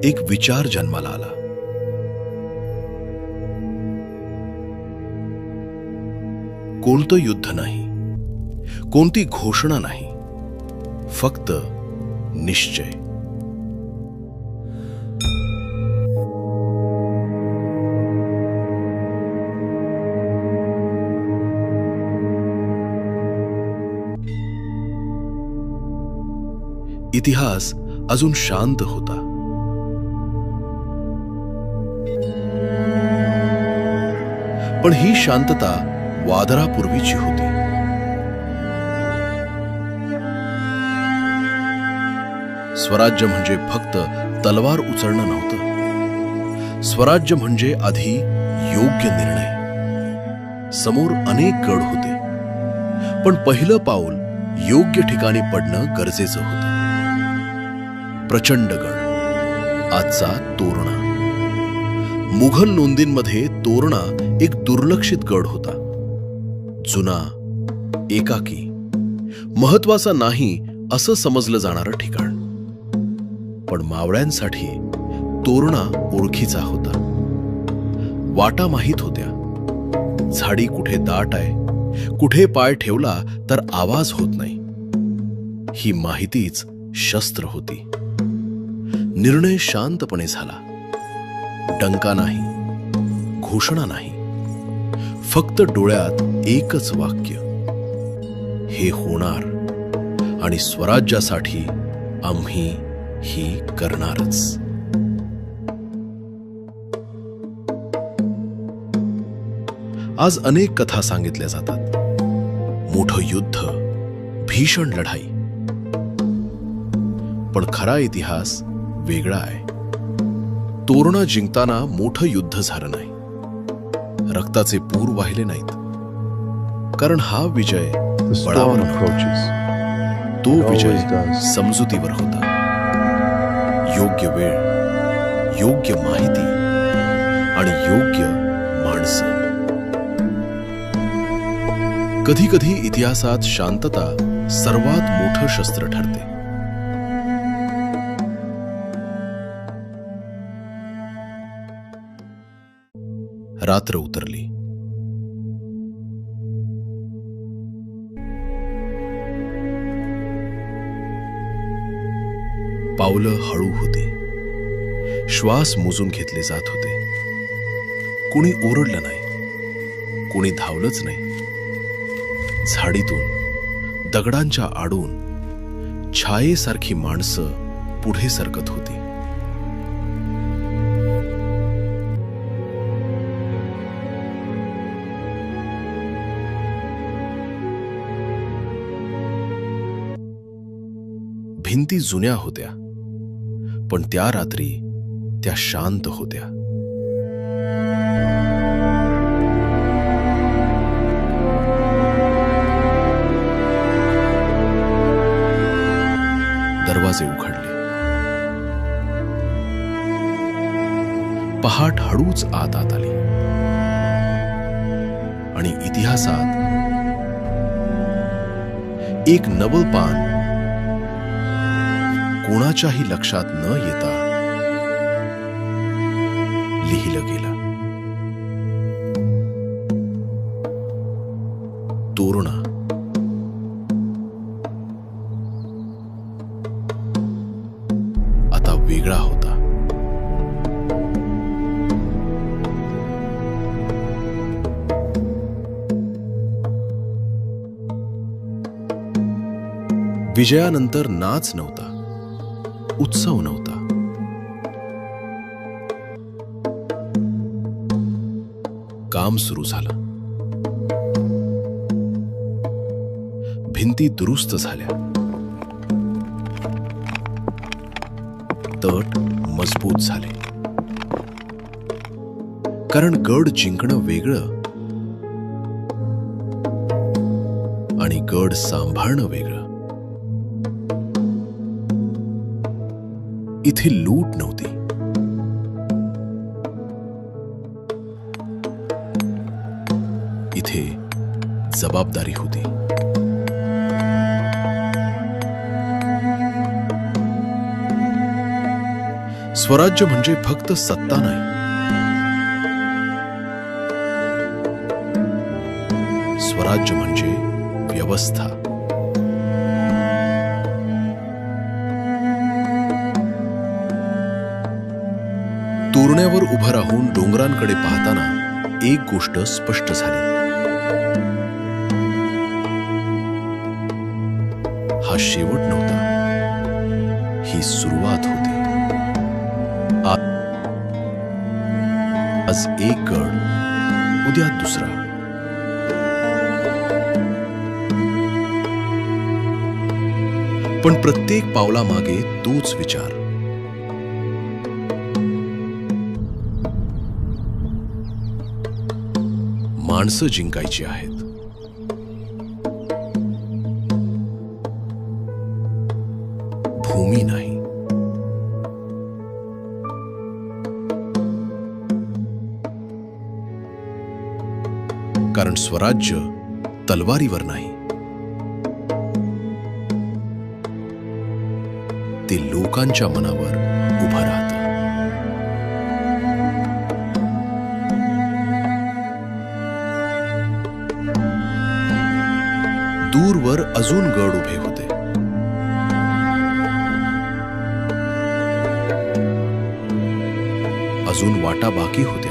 एक विचार जन्माला आला. कोणतं युद्ध नाही, कोणती घोषणा नाही, फक्त निश्चय. इतिहास अजून शांत होता. पण ही शांतता वादळापूर्वीची होती. स्वराज्य म्हणजे फक्त तलवार उचलणं नव्हतं. स्वराज्य म्हणजे आधी योग्य निर्णय. समोर अनेक गड होते, पण पहिलं पाऊल योग्य ठिकाणी पडणं गरजेचं होतं. प्रचंडगड, आजचा तोरणा. मुघल नोंदींमध्ये तोरणा एक दुर्लक्षित गड होता. जुना, एकाकी, महत्वाचा नाही असं समजलं जाणारं ठिकाण. पण मावळ्यांसाठी तोरणा ओळखीचा होता. वाटा माहीत होत्या. झाडी कुठे दाट आहे, कुठे पाय ठेवला तर आवाज होत नाही. ही माहितीच शस्त्र होती. निर्णय शांतपणे झाला. डंका नाही, घोषणा नाही, फक्त डोळ्यात एकच वाक्य, हे होणार आणि स्वराज्यासाठी आम्ही ही करणारच. आज अनेक कथा सांगितल्या जातात. मोठं युद्ध, भीषण लढाई. पण खरा इतिहास वेगळा आहे. तोरणा जिंकताना मोठं युद्ध झालं नाही. रक्ताचे पूर वाहिले नाहीत. कारण हा विजय बळावर नव्हता. तो विजय समजुतीवर होता. योग्य वेळ, योग्य माहिती आणि योग्य माणसं. कधी कधी इतिहासात शांतता सर्वात मोठं शस्त्र ठरते. रात्र उतरली. पावलं हळू होती. श्वास मोजून घेतले जात होते. कुणी ओरडलं नाही, कुणी धावलंच नाही. झाडीतून, दगडांच्या आडून छायेसारखी माणसं पुढे सरकत होती. भिंती जुन्या होत्या, पण त्या रात्री त्या शांत होत्या. दरवाजे उघडले. पहाट हळूच आत आली. आणि इतिहासात एक नवं पान कोणाच्याही लक्षात न येता लिहिलं गेलं. तोरणा आता वेगळा होता. विजयानंतर नाच नव्हता, उत्सव नव्हता. काम सुरू झालं. भिंती दुरुस्त झाल्या. तट मजबूत झाले. कारण गड जिंकणं वेगळं आणि गड सांभाळणं वेगळं. इथे लूट नव्हती. इथे जबाबदारी होती. स्वराज्य म्हणजे फक्त सत्ता नाही, स्वराज्य म्हणजे व्यवस्था. तोरण्यावर उभं राहून डोंगरांकडे पाहताना एक गोष्ट स्पष्ट झाली. हा शेवट नव्हता, ही सुरुवात होती. आज एक गड, उद्या दुसरा. पण प्रत्येक पावलामागे तोच विचार, माणसं जिंकायची आहेत, भूमी नाही. कारण स्वराज्य तलवारीवर नाही, ते लोकांच्या मनावर उभं राहतं. दूरवर अजून गड उभे होते. अजून वाटा बाकी होत्या.